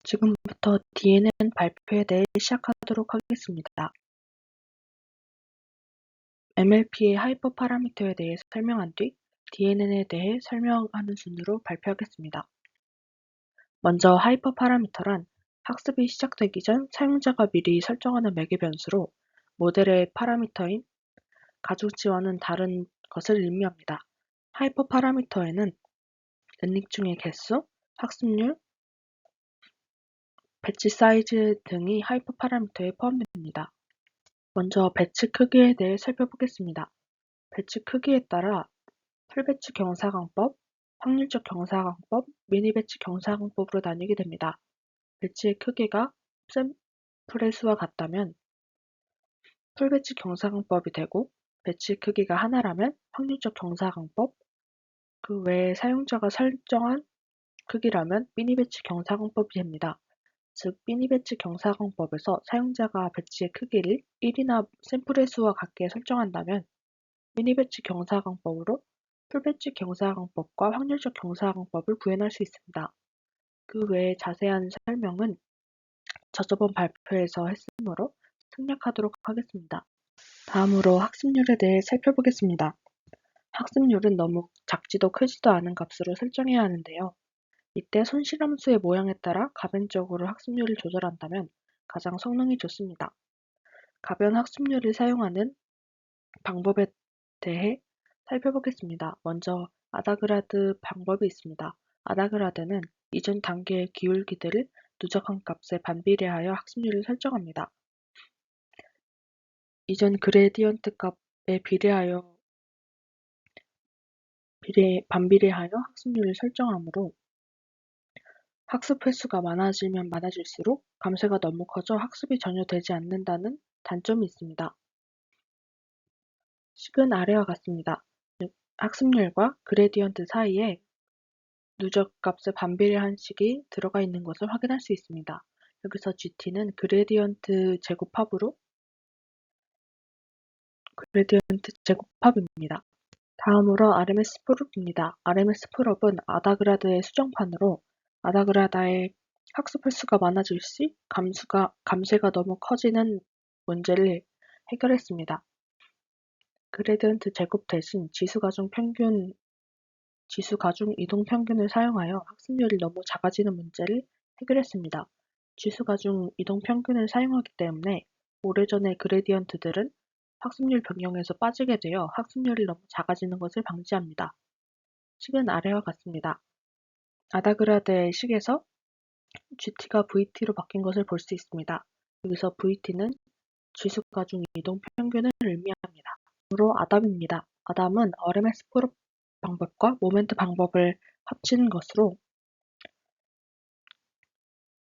지금부터 DNN 발표에 대해 시작하도록 하겠습니다. MLP의 하이퍼 파라미터에 대해 설명한 뒤 DNN에 대해 설명하는 순으로 발표하겠습니다. 먼저 하이퍼 파라미터란 학습이 시작되기 전 사용자가 미리 설정하는 매개 변수로 모델의 파라미터인 가중치와는 다른 것을 의미합니다. 하이퍼 파라미터에는 랜닉 중의 개수, 학습률, 배치 사이즈 등이 하이퍼 파라미터에 포함됩니다. 먼저 배치 크기에 대해 살펴보겠습니다. 배치 크기에 따라 풀배치 경사광법, 확률적 경사광법, 미니 배치 경사광법으로 나뉘게 됩니다. 배치의 크기가 샘플의 수와 같다면 풀배치 경사광법이 되고, 배치 크기가 하나라면 확률적 경사광법, 그 외에 사용자가 설정한 크기라면 미니 배치 경사광법이 됩니다. 즉, 미니 배치 경사광법에서 사용자가 배치의 크기를 1이나 샘플의 수와 같게 설정한다면 미니 배치 경사광법으로 풀 배치 경사광법과 확률적 경사광법을 구현할 수 있습니다. 그 외에 자세한 설명은 저저번 발표에서 했으므로 생략하도록 하겠습니다. 다음으로 학습률에 대해 살펴보겠습니다. 학습률은 너무 작지도 크지도 않은 값으로 설정해야 하는데요. 이때 손실함수의 모양에 따라 가변적으로 학습률을 조절한다면 가장 성능이 좋습니다. 가변 학습률을 사용하는 방법에 대해 살펴보겠습니다. 먼저 아다그라드 방법이 있습니다. 아다그라드는 이전 단계의 기울기들을 누적한 값에 반비례하여 학습률을 설정합니다. 이전 그레디언트 값에 반비례하여 학습률을 설정하므로 학습 횟수가 많아지면 많아질수록 감쇄가 너무 커져 학습이 전혀 되지 않는다는 단점이 있습니다. 식은 아래와 같습니다. 즉, 학습률과 그레디언트 사이에 누적값의 반비례한 식이 들어가 있는 것을 확인할 수 있습니다. 여기서 GT는 그레디언트 제곱합입니다. 다음으로 RMS 프롭입니다. RMS 프롭은 아다그라드의 수정판으로 아다그라드의 학습 횟수가 많아질 시 감쇄가 너무 커지는 문제를 해결했습니다. 그레디언트 제곱 대신 지수 가중 이동 평균을 사용하여 학습률이 너무 작아지는 문제를 해결했습니다. 지수 가중 이동 평균을 사용하기 때문에 오래전의 그레디언트들은 학습률 변경에서 빠지게 되어 학습률이 너무 작아지는 것을 방지합니다. 식은 아래와 같습니다. 아다그라드의 식에서 GT가 VT로 바뀐 것을 볼 수 있습니다. 여기서 VT는 지수 가중 이동 평균을 의미합니다. 다음으로 아담입니다. 아담은 RMS 프로 방법과 모멘트 방법을 합친 것으로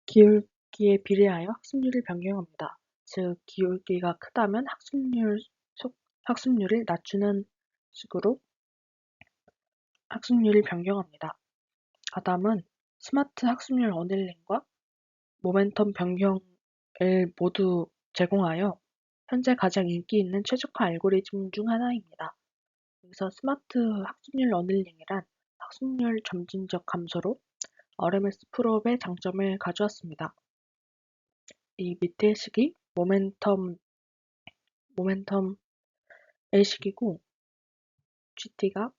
기울기에 비례하여 학습률을 변경합니다. 즉, 기울기가 크다면 학습률을 낮추는 식으로 학습률을 변경합니다. 아담은 스마트 학습률 어닐링과 모멘텀 변경을 모두 제공하여 현재 가장 인기 있는 최적화 알고리즘 중 하나입니다. 여기서 스마트 학습률 어닐링이란 학습률 점진적 감소로 RMS 프롭의 장점을 가져왔습니다. 이 밑의 식이 모멘텀의 식이고 GT가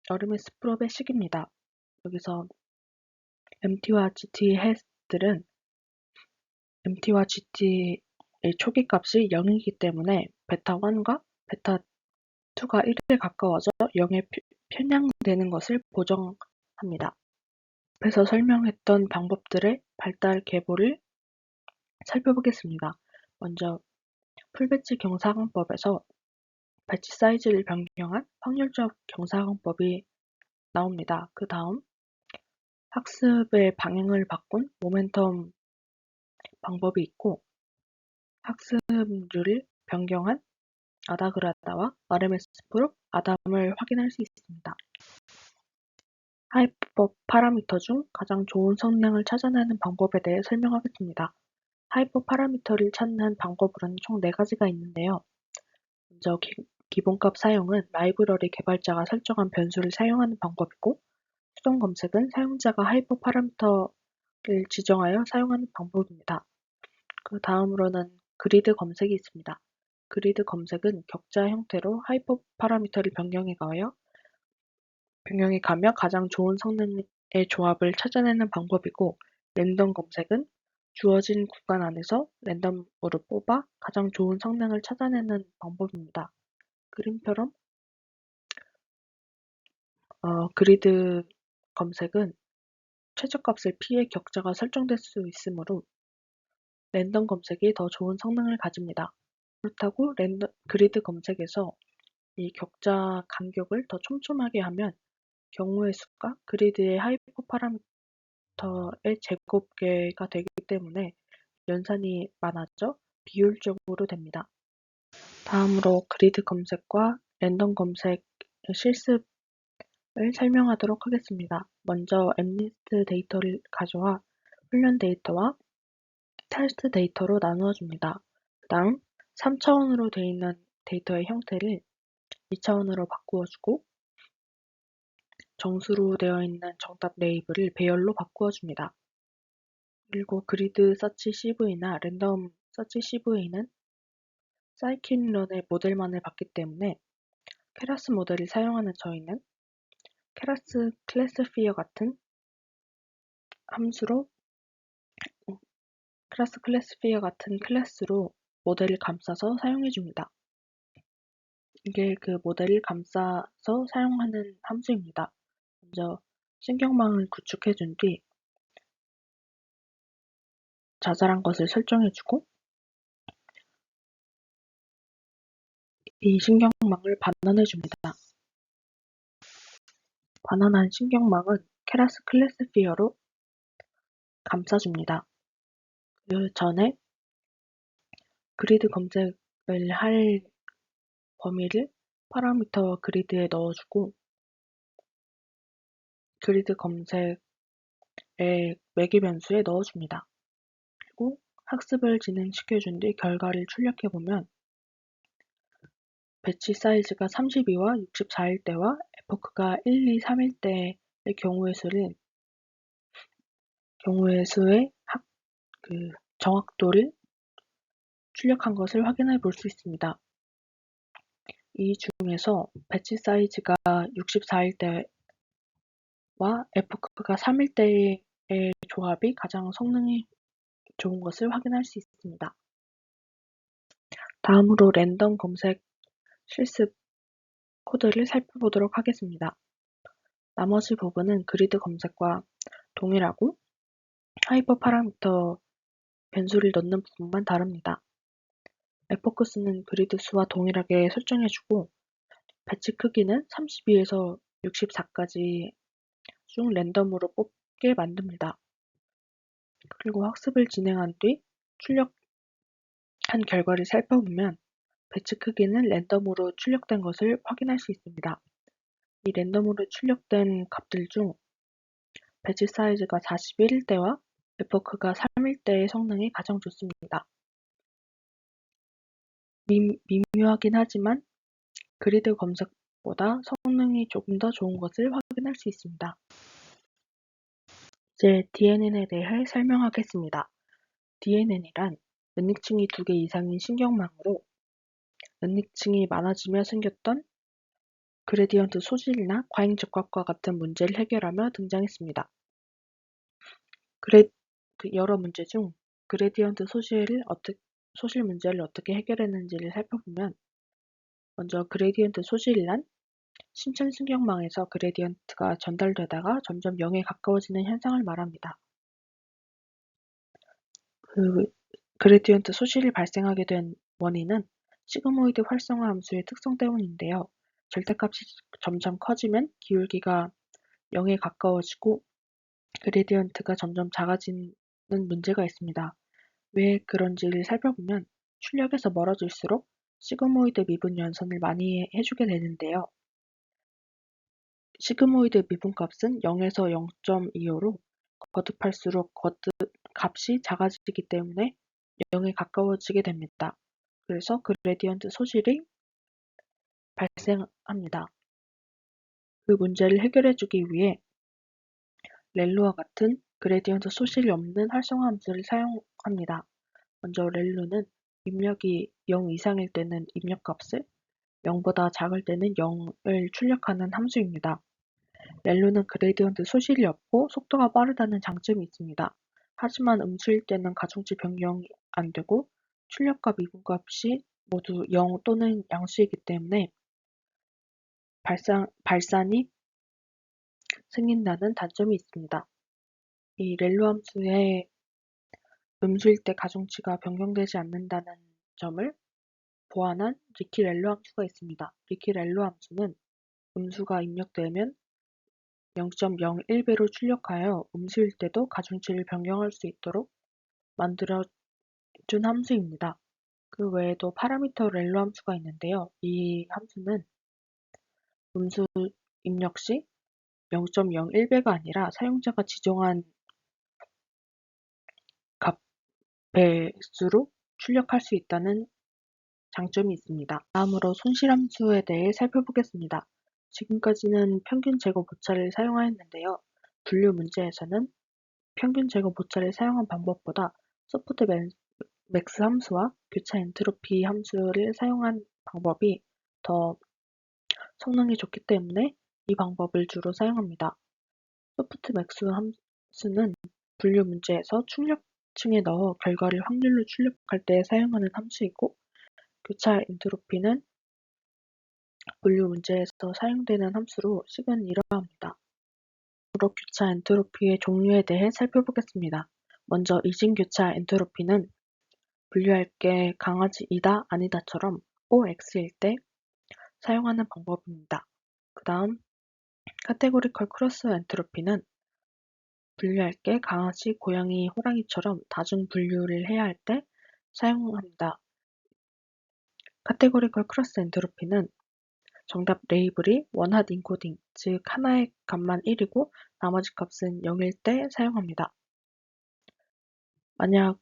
RMS 프롭의 식입니다. 여기서 MT와 GT 햇들은 MT와 GT의 초기 값이 0이기 때문에 베타1과 베타2가 1에 가까워져 0에 편향되는 것을 보정합니다. 앞에서 설명했던 방법들의 발달 계보를 살펴보겠습니다. 먼저 풀배치 경사광법에서 배치 사이즈를 변경한 확률적 경사광법이 나옵니다. 그 다음 학습의 방향을 바꾼 모멘텀 방법이 있고, 학습률을 변경한 아다그라다와 RMS 프롭 아담을 확인할 수 있습니다. 하이퍼 파라미터 중 가장 좋은 성능을 찾아내는 방법에 대해 설명하겠습니다. 하이퍼 파라미터를 찾는 방법으로는 총 4가지가 있는데요. 먼저 기본값 사용은 라이브러리 개발자가 설정한 변수를 사용하는 방법이고, 수동 검색은 사용자가 하이퍼 파라미터 지정하여 사용하는 방법입니다. 그 다음으로는 그리드 검색이 있습니다. 그리드 검색은 격자 형태로 하이퍼 파라미터를 변경해 가며 가장 좋은 성능의 조합을 찾아내는 방법이고, 랜덤 검색은 주어진 구간 안에서 랜덤으로 뽑아 가장 좋은 성능을 찾아내는 방법입니다. 그림처럼 그리드 검색은 최저값을 피해 격자가 설정될 수 있으므로 랜덤 검색이 더 좋은 성능을 가집니다. 그렇다고 그리드 검색에서 이 격자 간격을 더 촘촘하게 하면 경우의 수가 그리드의 하이퍼 파라미터의 제곱계가 되기 때문에 연산이 많아져 비효율적으로 됩니다. 다음으로 그리드 검색과 랜덤 검색의 실습을 설명하도록 하겠습니다. 먼저 엠리스트 데이터를 가져와 훈련 데이터와 테스트 데이터로 나누어 줍니다. 그 다음 3차원으로 되어 있는 데이터의 형태를 2차원으로 바꾸어 주고, 정수로 되어 있는 정답 레이블을 배열로 바꾸어 줍니다. 그리고 그리드 서치 CV나 랜덤 서치 CV는 사이킨런의 모델만을 받기 때문에 케라스 모델을 사용하는 저희는 케라스 클래스피어 같은 함수로 클래스로 모델을 감싸서 사용해 줍니다. 이게 그 모델을 감싸서 사용하는 함수입니다. 먼저 신경망을 구축해 준 뒤 자잘한 것을 설정해 주고, 이 신경망을 반환해 줍니다. 반환한 신경망은 케라스 클래스피어로 감싸줍니다. 그 전에 그리드 검색을 할 범위를 파라미터 그리드에 넣어주고, 그리드 검색의 매개 변수에 넣어줍니다. 그리고 학습을 진행시켜준 뒤 결과를 출력해보면 배치 사이즈가 32와 64일 때와 에포크가 1, 2, 3일 때의 경우의 수의 정확도를 출력한 것을 확인해 볼 수 있습니다. 이 중에서 배치 사이즈가 64일 때와 에포크가 3일 때의 조합이 가장 성능이 좋은 것을 확인할 수 있습니다. 다음으로 랜덤 검색 실습 코드를 살펴보도록 하겠습니다. 나머지 부분은 그리드 검색과 동일하고 하이퍼 파라미터 변수를 넣는 부분만 다릅니다. 에포크 수는 그리드 수와 동일하게 설정해주고, 배치 크기는 32에서 64까지 중 랜덤으로 뽑게 만듭니다. 그리고 학습을 진행한 뒤 출력한 결과를 살펴보면 배치 크기는 랜덤으로 출력된 것을 확인할 수 있습니다. 이 랜덤으로 출력된 값들 중 배치 사이즈가 41일 때와 에포크가 3일 때의 성능이 가장 좋습니다. 미묘하긴 하지만 그리드 검색보다 성능이 조금 더 좋은 것을 확인할 수 있습니다. 이제 DNN에 대해 설명하겠습니다. DNN이란 은닉층이 2개 이상인 신경망으로 은닉층이 많아지며 생겼던 그레디언트 소실이나 과잉 즉각과 같은 문제를 해결하며 등장했습니다. 여러 문제 중 그레디언트 소실 문제를 어떻게 해결했는지를 살펴보면, 먼저 그레디언트 소실이란 신체 신경망에서 그레디언트가 전달되다가 점점 0에 가까워지는 현상을 말합니다. 그레디언트 소실이 발생하게 된 원인은 시그모이드 활성화 함수의 특성 때문인데요. 절대값이 점점 커지면 기울기가 0에 가까워지고 그레디언트가 점점 작아지는 문제가 있습니다. 왜 그런지를 살펴보면 출력에서 멀어질수록 시그모이드 미분 연산을 많이 해주게 되는데요. 시그모이드 미분값은 0에서 0.25로 거듭할수록 값이 작아지기 때문에 0에 가까워지게 됩니다. 그래서 그레디언트 소실이 발생합니다. 그 문제를 해결해주기 위해 렐로와 같은 그레디언트 소실이 없는 활성화 함수를 사용합니다. 먼저 렐루는 입력이 0 이상일 때는 입력값을, 0보다 작을 때는 0을 출력하는 함수입니다. 렐루는 그레디언트 소실이 없고 속도가 빠르다는 장점이 있습니다. 하지만 음수일 때는 가중치 변경이 안 되고 출력값, 미분값이 모두 0 또는 양수이기 때문에 발산이 생긴다는 단점이 있습니다. 이 렐루 함수의 음수일 때 가중치가 변경되지 않는다는 점을 보완한 리키-렐루 함수가 있습니다. 리키-렐루 함수는 음수가 입력되면 0.01배로 출력하여 음수일 때도 가중치를 변경할 수 있도록 만들어준 함수입니다. 그 외에도 파라미터 렐루 함수가 있는데요. 이 함수는 음수 입력 시 0.01배가 아니라 사용자가 지정한 값 배수로 출력할 수 있다는 장점이 있습니다. 다음으로 손실함수에 대해 살펴보겠습니다. 지금까지는 평균 제곱 오차를 사용하였는데요. 분류 문제에서는 평균 제곱 오차를 사용한 방법보다 소프트 맥스 함수와 교차 엔트로피 함수를 사용한 방법이 더 성능이 좋기 때문에 이 방법을 주로 사용합니다. 소프트 맥스 함수는 분류 문제에서 출력층에 넣어 결과를 확률로 출력할 때 사용하는 함수이고, 교차 엔트로피는 분류 문제에서 사용되는 함수로 식은 이러합니다. 으로 교차 엔트로피의 종류에 대해 살펴보겠습니다. 먼저 이진교차 엔트로피는 분류할 게 강아지이다 아니다처럼 OX일 때 사용하는 방법입니다. 그 다음 카테고리컬 크로스 엔트로피는 분류할 게 강아지, 고양이, 호랑이처럼 다중 분류를 해야 할 때 사용합니다. 카테고리컬 크로스 엔트로피는 정답 레이블이 원핫 인코딩, 즉 하나의 값만 1이고 나머지 값은 0일 때 사용합니다. 만약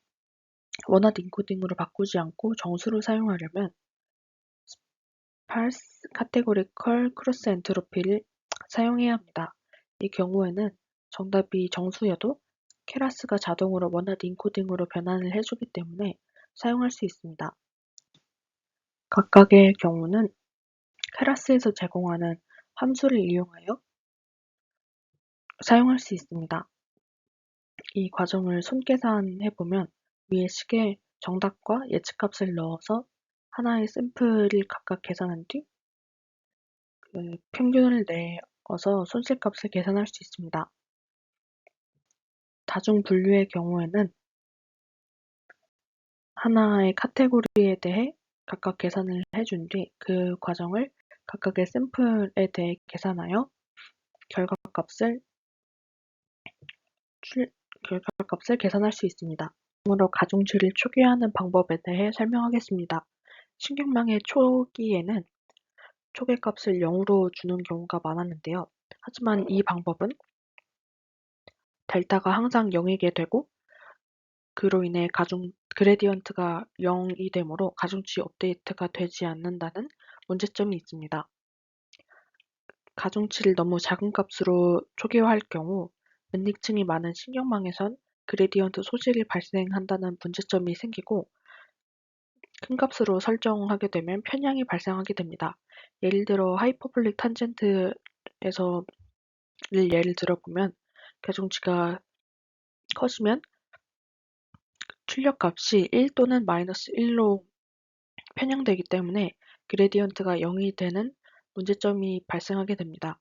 원핫 인코딩으로 바꾸지 않고 정수로 사용하려면 스파스 카테고리컬 크로스 엔트로피를 사용해야 합니다. 이 경우에는 정답이 정수여도 케라스가 자동으로 원핫 인코딩으로 변환을 해주기 때문에 사용할 수 있습니다. 각각의 경우는 케라스에서 제공하는 함수를 이용하여 사용할 수 있습니다. 이 과정을 손계산해보면 위의 식에 정답과 예측값을 넣어서 하나의 샘플을 각각 계산한 뒤 평균을 내어서 손실값을 계산할 수 있습니다. 다중 분류의 경우에는 하나의 카테고리에 대해 각각 계산을 해준 뒤 그 과정을 각각의 샘플에 대해 계산하여 결과값을 계산할 수 있습니다. 다음으로 가중치를 초기화하는 방법에 대해 설명하겠습니다. 신경망의 초기에는 초계값을 0으로 주는 경우가 많았는데요. 하지만 이 방법은 델타가 항상 0이게 되고 그로 인해 그레디언트가 0이 되므로 가중치 업데이트가 되지 않는다는 문제점이 있습니다. 가중치를 너무 작은 값으로 초기화할 경우 은닉층이 많은 신경망에선 그레디언트 소실이 발생한다는 문제점이 생기고 큰 값으로 설정하게 되면 편향이 발생하게 됩니다. 예를 들어 하이퍼블릭 탄젠트에서 예를 들어보면 가중치가 커지면 출력값이 1 또는 마이너스 1로 편향되기 때문에 그레디언트가 0이 되는 문제점이 발생하게 됩니다.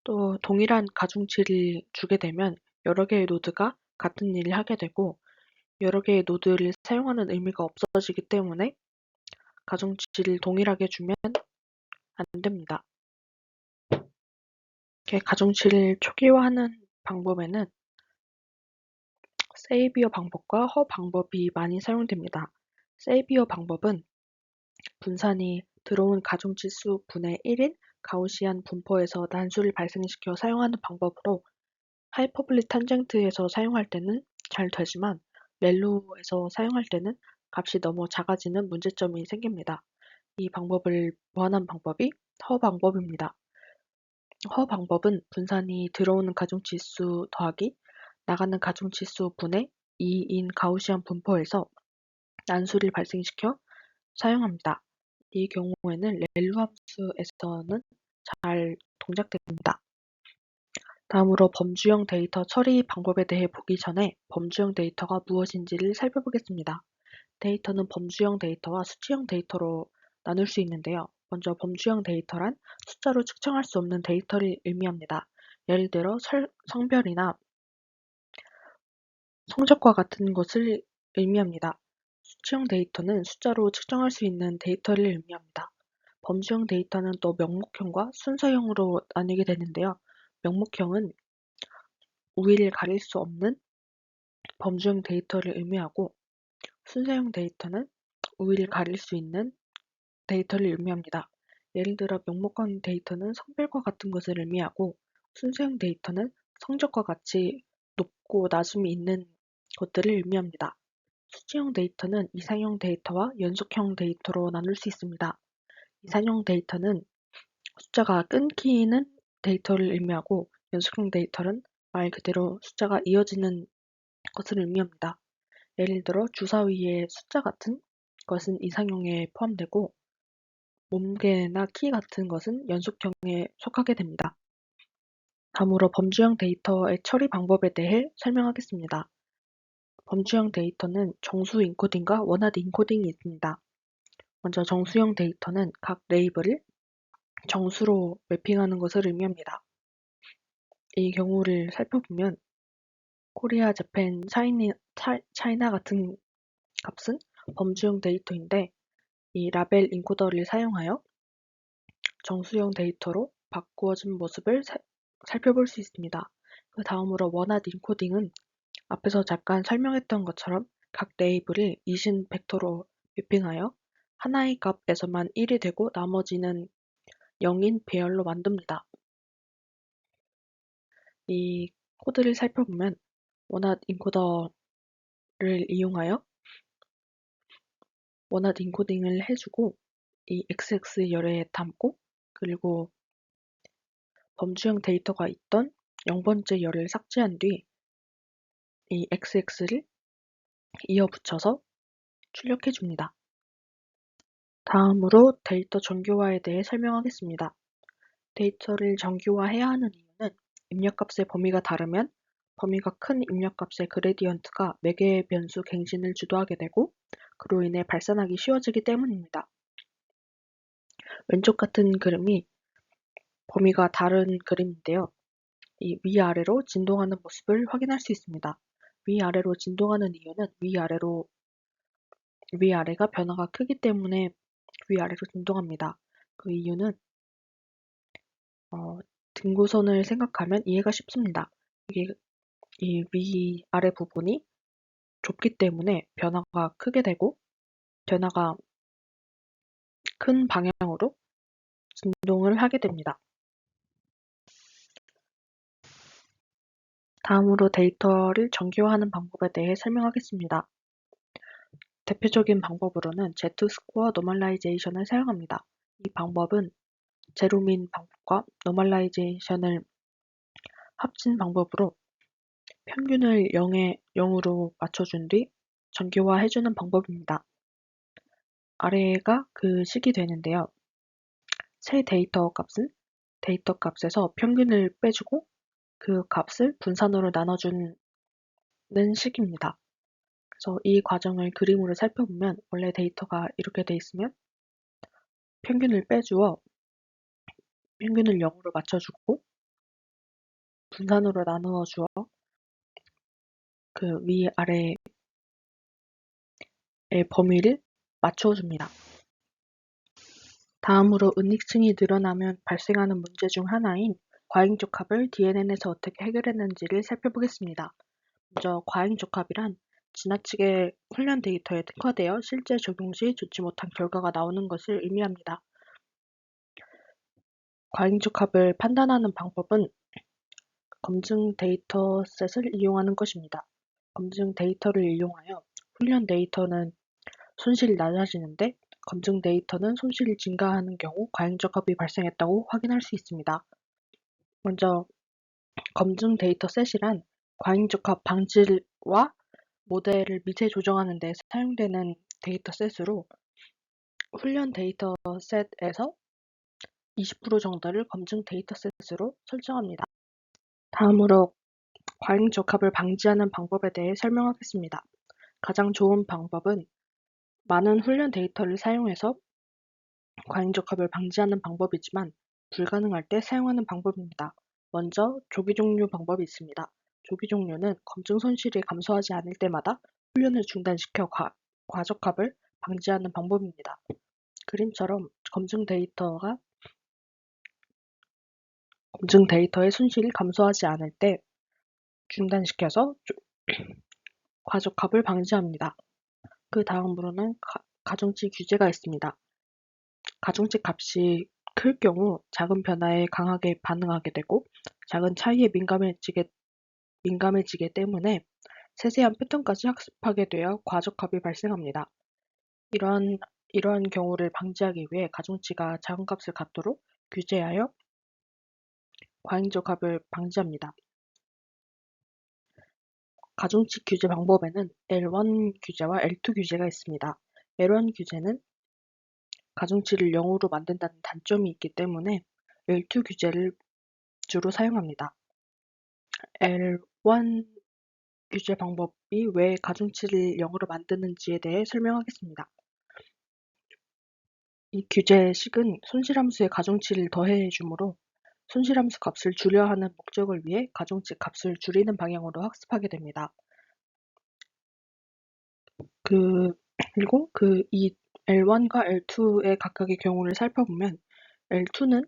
또 동일한 가중치를 주게 되면 여러 개의 노드가 같은 일을 하게 되고 여러 개의 노드를 사용하는 의미가 없어지기 때문에 가중치를 동일하게 주면 안 됩니다. 이렇게 가중치를 초기화하는 방법에는 세이비어 방법과 허 방법이 많이 사용됩니다. 세이비어 방법은 분산이 들어온 가중치 수 분의 1인 가우시안 분포에서 난수를 발생시켜 사용하는 방법으로 하이퍼블릭 탄젠트에서 사용할 때는 잘 되지만 렐루에서 사용할 때는 값이 너무 작아지는 문제점이 생깁니다. 이 방법을 보완한 방법이 허 방법입니다. 허 방법은 분산이 들어오는 가중치 수 더하기 나가는 가중치수 분의 2인 가우시안 분포에서 난수를 발생시켜 사용합니다. 이 경우에는 렐루 함수에서는 잘 동작됩니다. 다음으로 범주형 데이터 처리 방법에 대해 보기 전에 범주형 데이터가 무엇인지를 살펴보겠습니다. 데이터는 범주형 데이터와 수치형 데이터로 나눌 수 있는데요. 먼저 범주형 데이터란 숫자로 측정할 수 없는 데이터를 의미합니다. 예를 들어 성별이나 성적과 같은 것을 의미합니다. 수치형 데이터는 숫자로 측정할 수 있는 데이터를 의미합니다. 범주형 데이터는 또 명목형과 순서형으로 나뉘게 되는데요. 명목형은 우위를 가릴 수 없는 범주형 데이터를 의미하고 순서형 데이터는 우위를 가릴 수 있는 데이터를 의미합니다. 예를 들어 명목형 데이터는 성별과 같은 것을 의미하고 순서형 데이터는 성적과 같이 높고 낮음이 있는 것들을 의미합니다. 수치형 데이터는 이상형 데이터와 연속형 데이터로 나눌 수 있습니다. 이상형 데이터는 숫자가 끊기는 데이터를 의미하고 연속형 데이터는 말 그대로 숫자가 이어지는 것을 의미합니다. 예를 들어 주사 위의 숫자 같은 것은 이상형에 포함되고 몸개나 키 같은 것은 연속형에 속하게 됩니다. 다음으로 범주형 데이터의 처리 방법에 대해 설명하겠습니다. 범주형 데이터는 정수 인코딩과 원하드 인코딩이 있습니다. 먼저 정수형 데이터는 각 레이블을 정수로 매핑하는 것을 의미합니다. 이 경우를 살펴보면 코리아, 재팬, 차이나 같은 값은 범주형 데이터인데 이 라벨 인코더를 사용하여 정수형 데이터로 바꾸어진 모습을 살펴볼 수 있습니다. 그 다음으로 원하드 인코딩은 앞에서 잠깐 설명했던 것처럼 각 레이블을 이신 벡터로 매핑하여 하나의 값에서만 1이 되고 나머지는 0인 배열로 만듭니다. 이 코드를 살펴보면 원하드 인코더를 이용하여 원하드 인코딩을 해주고 이 XX 열에 담고 그리고 범주형 데이터가 있던 0번째 열을 삭제한 뒤 이 XX를 이어 붙여서 출력해 줍니다. 다음으로 데이터 정교화에 대해 설명하겠습니다. 데이터를 정교화해야 하는 이유는 입력값의 범위가 다르면 범위가 큰 입력값의 그레디언트가 매개의 변수 갱신을 주도하게 되고 그로 인해 발산하기 쉬워지기 때문입니다. 왼쪽 같은 그림이 범위가 다른 그림인데요. 이 위아래로 진동하는 모습을 확인할 수 있습니다. 위아래로 진동하는 이유는 위아래가 변화가 크기 때문에 위아래로 진동합니다. 그 이유는 등고선을 생각하면 이해가 쉽습니다. 이게 이 위아래 부분이 좁기 때문에 변화가 크게 되고 변화가 큰 방향으로 진동을 하게 됩니다. 다음으로 데이터를 정교화하는 방법에 대해 설명하겠습니다. 대표적인 방법으로는 Z-스코어 노멀라이제이션을 사용합니다. 이 방법은 제로민 방법과 노멀라이제이션을 합친 방법으로 평균을 0으로 맞춰준 뒤 정교화해주는 방법입니다. 아래가 그 식이 되는데요. 새 데이터 값은 데이터 값에서 평균을 빼주고 그 값을 분산으로 나눠주는 식입니다. 그래서 이 과정을 그림으로 살펴보면 원래 데이터가 이렇게 돼 있으면 평균을 빼주어 평균을 0으로 맞춰주고 분산으로 나누어 주어 그 위아래의 범위를 맞춰줍니다. 다음으로 은닉층이 늘어나면 발생하는 문제 중 하나인 과잉적합을 DNN에서 어떻게 해결했는지를 살펴보겠습니다. 먼저 과잉적합이란 지나치게 훈련 데이터에 특화되어 실제 적용 시 좋지 못한 결과가 나오는 것을 의미합니다. 과잉적합을 판단하는 방법은 검증 데이터셋을 이용하는 것입니다. 검증 데이터를 이용하여 훈련 데이터는 손실이 낮아지는데 검증 데이터는 손실이 증가하는 경우 과잉적합이 발생했다고 확인할 수 있습니다. 먼저 검증 데이터셋이란 과잉적합 방지와 모델을 미세 조정하는 데 사용되는 데이터셋으로 훈련 데이터셋에서 20% 정도를 검증 데이터셋으로 설정합니다. 다음으로 과잉적합을 방지하는 방법에 대해 설명하겠습니다. 가장 좋은 방법은 많은 훈련 데이터를 사용해서 과잉적합을 방지하는 방법이지만 불가능할 때 사용하는 방법입니다. 먼저 조기 종료 방법이 있습니다. 조기 종료는 검증 손실이 감소하지 않을 때마다 훈련을 중단시켜 과적합을 방지하는 방법입니다. 그림처럼 검증 데이터의 손실이 감소하지 않을 때 중단시켜서 과적합을 방지합니다. 그 다음으로는 가중치 규제가 있습니다. 가중치 값이 클 경우 작은 변화에 강하게 반응하게 되고 작은 차이에 민감해지게 때문에 세세한 패턴까지 학습하게 되어 과적합이 발생합니다. 이러한 경우를 방지하기 위해 가중치가 작은 값을 갖도록 규제하여 과잉적합을 방지합니다. 가중치 규제 방법에는 L1 규제와 L2 규제가 있습니다. L1 규제는 가중치를 0으로 만든다는 단점이 있기 때문에 L2 규제를 주로 사용합니다. L1 규제 방법이 왜 가중치를 0으로 만드는지에 대해 설명하겠습니다. 이 규제식은 손실함수에 가중치를 더해 주므로 손실함수 값을 줄여야 하는 목적을 위해 가중치 값을 줄이는 방향으로 학습하게 됩니다. 그리고 이 L1과 L2의 각각의 경우를 살펴보면 L2는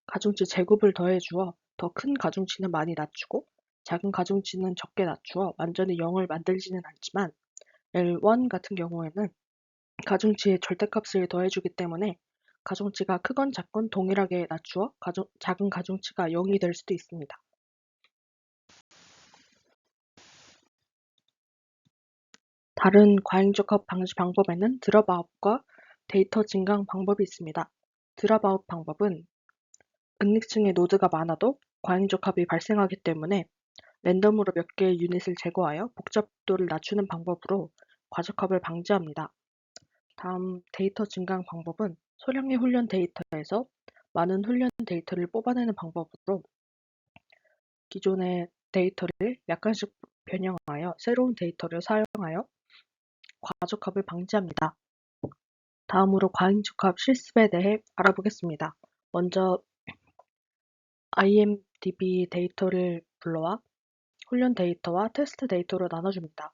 가중치 제곱을 더해 주어 더 큰 가중치는 많이 낮추고 작은 가중치는 적게 낮추어 완전히 0을 만들지는 않지만 L1 같은 경우에는 가중치의 절대값을 더해주기 때문에 가중치가 크건 작건 동일하게 낮추어 작은 가중치가 0이 될 수도 있습니다. 다른 과잉적합 방지 방법에는 드롭아웃과 데이터 증강 방법이 있습니다. 드롭아웃 방법은 은닉층에 노드가 많아도 과잉적합이 발생하기 때문에 랜덤으로 몇 개의 유닛을 제거하여 복잡도를 낮추는 방법으로 과적합을 방지합니다. 다음 데이터 증강 방법은 소량의 훈련 데이터에서 많은 훈련 데이터를 뽑아내는 방법으로 기존의 데이터를 약간씩 변형하여 새로운 데이터를 사용하여 과적합을 방지합니다. 다음으로 과잉적합 실습에 대해 알아보겠습니다. 먼저 IMDb 데이터를 불러와 훈련 데이터와 테스트 데이터로 나눠줍니다.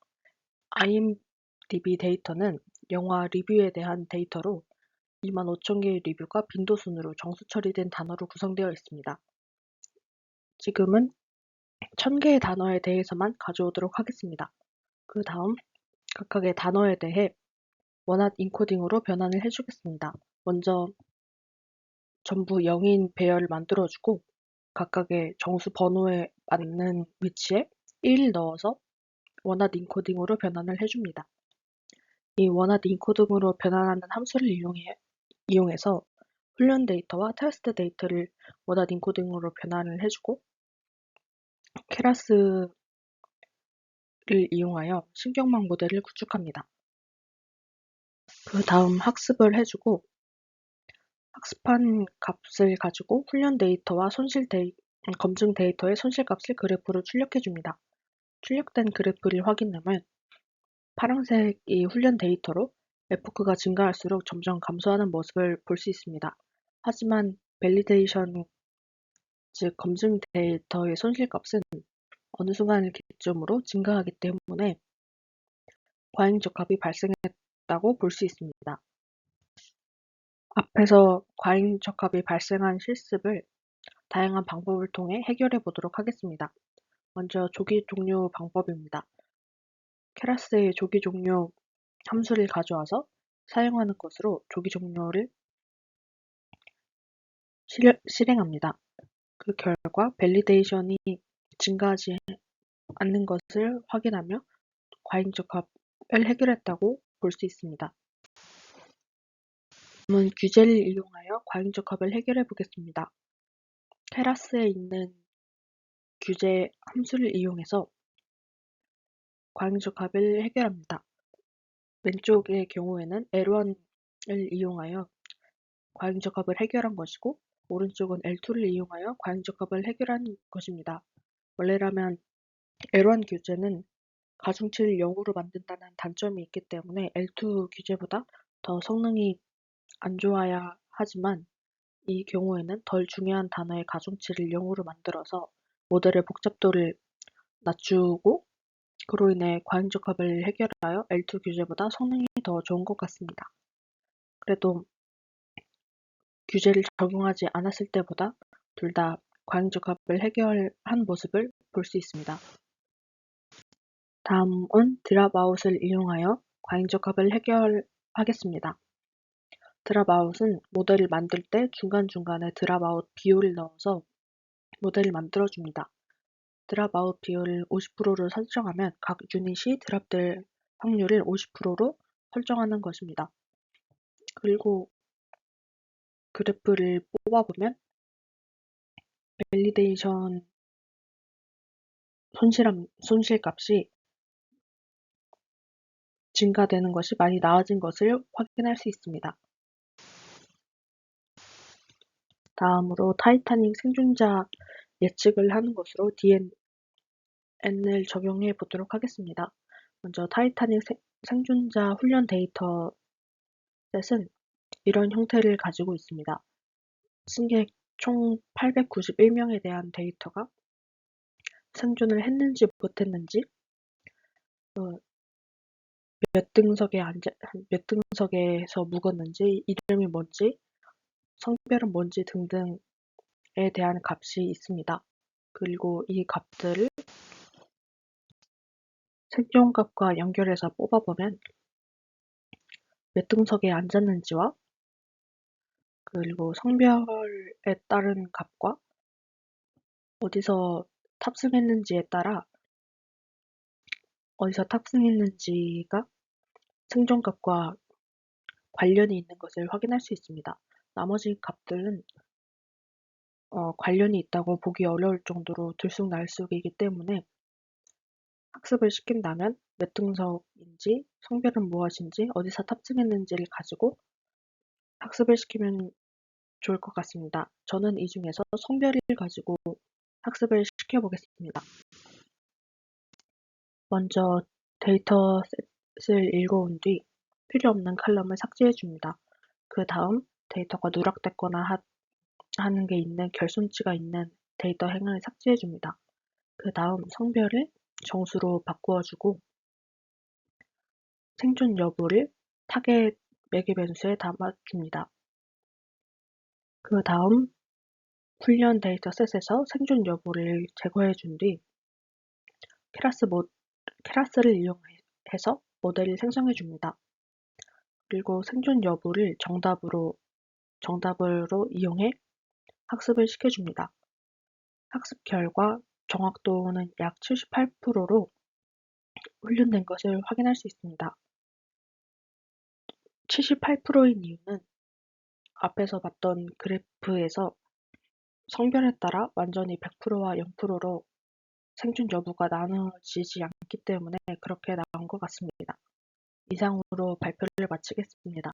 IMDb 데이터는 영화 리뷰에 대한 데이터로 25,000개의 리뷰가 빈도 순으로 정수 처리된 단어로 구성되어 있습니다. 지금은 1,000개의 단어에 대해서만 가져오도록 하겠습니다. 그 다음 각각의 단어에 대해 원핫 인코딩으로 변환을 해주겠습니다. 먼저 전부 0인 배열을 만들어주고 각각의 정수 번호에 맞는 위치에 1 넣어서 원핫 인코딩으로 변환을 해줍니다. 이 원핫 인코딩으로 변환하는 함수를 이용해서 훈련 데이터와 테스트 데이터를 원핫 인코딩으로 변환을 해주고 케라스를 이용하여 신경망 모델을 구축합니다. 그 다음 학습을 해주고 학습한 값을 가지고 훈련 데이터와 검증 데이터의 손실값을 그래프로 출력해줍니다. 출력된 그래프를 확인하면 파란색이 훈련 데이터로 F크가 증가할수록 점점 감소하는 모습을 볼 수 있습니다. 하지만 밸리데이션, 즉 검증 데이터의 손실값은 어느 순간을 기점으로 증가하기 때문에 과잉적합이 발생했다고 볼 수 있습니다. 앞에서 과잉적합이 발생한 실습을 다양한 방법을 통해 해결해 보도록 하겠습니다. 먼저 조기 종료 방법입니다. 케라스의 조기 종료 함수를 가져와서 사용하는 것으로 조기 종료를 실행합니다. 그 결과 밸리데이션이 증가하지 않는 것을 확인하며 과잉적합을 해결했다고 볼 수 있습니다. 다음은 규제를 이용하여 과잉적합을 해결해 보겠습니다. 케라스에 있는 규제 함수를 이용해서 과행적합을 해결합니다. 왼쪽의 경우에는 L1을 이용하여 과행적합을 해결한 것이고 오른쪽은 L2를 이용하여 과행적합을 해결한 것입니다. 원래라면 L1 규제는 가중치를 0으로 만든다는 단점이 있기 때문에 L2 규제보다 더 성능이 안 좋아야 하지만 이 경우에는 덜 중요한 단어의 가중치를 0으로 만들어서 모델의 복잡도를 낮추고 그로 인해 과행적합을 해결하여 L2 규제보다 성능이 더 좋은 것 같습니다. 그래도 규제를 적용하지 않았을 때보다 둘 다 과행적합을 해결한 모습을 볼 수 있습니다. 다음은 드랍아웃을 이용하여 과행적합을 해결하겠습니다. 드랍아웃은 모델을 만들 때 중간중간에 드랍아웃 비율을 넣어서 모델을 만들어줍니다. 드랍아웃 비율을 50%로 설정하면 각 유닛이 드랍될 확률을 50%로 설정하는 것입니다. 그리고 그래프를 뽑아보면 밸리데이션 손실값이 증가되는 것이 많이 나아진 것을 확인할 수 있습니다. 다음으로 타이타닉 생존자 예측을 하는 것으로 DNN을 적용해 보도록 하겠습니다. 먼저 타이타닉 생존자 훈련 데이터셋은 이런 형태를 가지고 있습니다. 승객 총 891명에 대한 데이터가 생존을 했는지 못했는지, 몇 등석에서 묵었는지, 이름이 뭔지, 성별은 뭔지 등등에 대한 값이 있습니다. 그리고 이 값들을 생존값과 연결해서 뽑아보면 몇 등석에 앉았는지와 그리고 성별에 따른 값과 어디서 탑승했는지가 생존값과 관련이 있는 것을 확인할 수 있습니다. 나머지 값들은 관련이 있다고 보기 어려울 정도로 들쑥날쑥이기 때문에 학습을 시킨다면 몇 등석인지, 성별은 무엇인지, 어디서 탑승했는지를 가지고 학습을 시키면 좋을 것 같습니다. 저는 이 중에서 성별을 가지고 학습을 시켜보겠습니다. 먼저 데이터셋을 읽어온 뒤 필요 없는 칼럼을 삭제해 줍니다. 그 다음 데이터가 누락됐거나 하는 게 있는 결손치가 있는 데이터 행을 삭제해 줍니다. 그 다음 성별을 정수로 바꾸어주고 생존 여부를 타겟 매개 변수에 담아줍니다. 그 다음 훈련 데이터셋에서 생존 여부를 제거해 준 뒤 클래스를 이용해서 모델을 생성해 줍니다. 그리고 생존 여부를 정답으로 이용해 학습을 시켜줍니다. 학습 결과 정확도는 약 78%로 훈련된 것을 확인할 수 있습니다. 78%인 이유는 앞에서 봤던 그래프에서 성별에 따라 완전히 100%와 0%로 생존 여부가 나눠지지 않기 때문에 그렇게 나온 것 같습니다. 이상으로 발표를 마치겠습니다.